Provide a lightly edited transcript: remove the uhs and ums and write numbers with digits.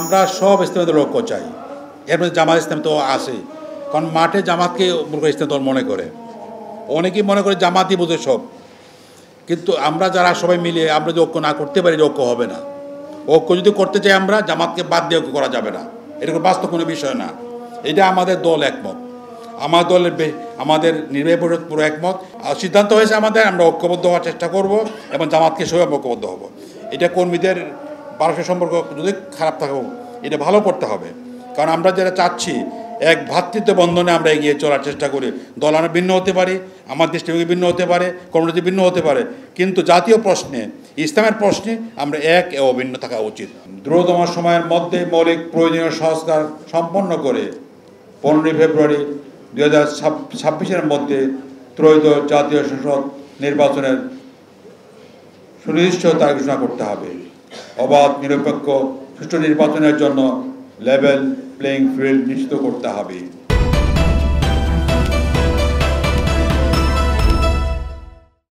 আমরা সব ইসলামের ঐক্য চাই, এর মধ্যে জামাত ইসলাম তো আছে, কারণ মাঠে জামাতকে ইসলাম দল মনে করে, অনেকেই মনে করে জামাতই বোঝে সব, কিন্তু আমরা যারা সবাই মিলে আমরা যদি ঐক্য না করতে পারি ঐক্য হবে না। ঐক্য যদি করতে চাই আমরা, জামাতকে বাদ দিয়ে ঐক্য করা যাবে না, এটা বাস্তব কোনো বিষয় না। এটা আমাদের দল একমত, আমার দলের আমাদের নির্বাহী পরিষদ পুরো একমত, আর সিদ্ধান্ত হয়েছে আমাদের আমরা ঐক্যবদ্ধ হওয়ার চেষ্টা করব এবং জামাতকে সবাই ঐক্যবদ্ধ হব। এটা কর্মীদের পারস্পরিক সম্পর্ক যদি খারাপ থাকে এটা ভালো করতে হবে, কারণ আমরা যেটা চাচ্ছি এক ভ্রাতৃত্ব বন্ধনে আমরা এগিয়ে চলার চেষ্টা করি। দল আমরা ভিন্ন হতে পারি, আমার দৃষ্টিভঙ্গি ভিন্ন হতে পারে, কর্মনীতি ভিন্ন হতে পারে, কিন্তু জাতীয় প্রশ্নে ইসলামের প্রশ্নে আমরা এক ও অভিন্ন থাকা উচিত। দ্রুততম সময়ের মধ্যে মৌলিক প্রয়োজনীয় সংস্কার সম্পন্ন করে 15 ফেব্রুয়ারি 2026-এর মধ্যে ত্রয়োদশ জাতীয় সংসদ নির্বাচনের সুনির্দিষ্ট তারিখ ঘোষণা করতে হবে। অবাধ নিরপেক্ষ সুষ্ঠু নির্বাচনের জন্য লেভেল প্লেইং ফিল্ড নিশ্চিত করতে হবে।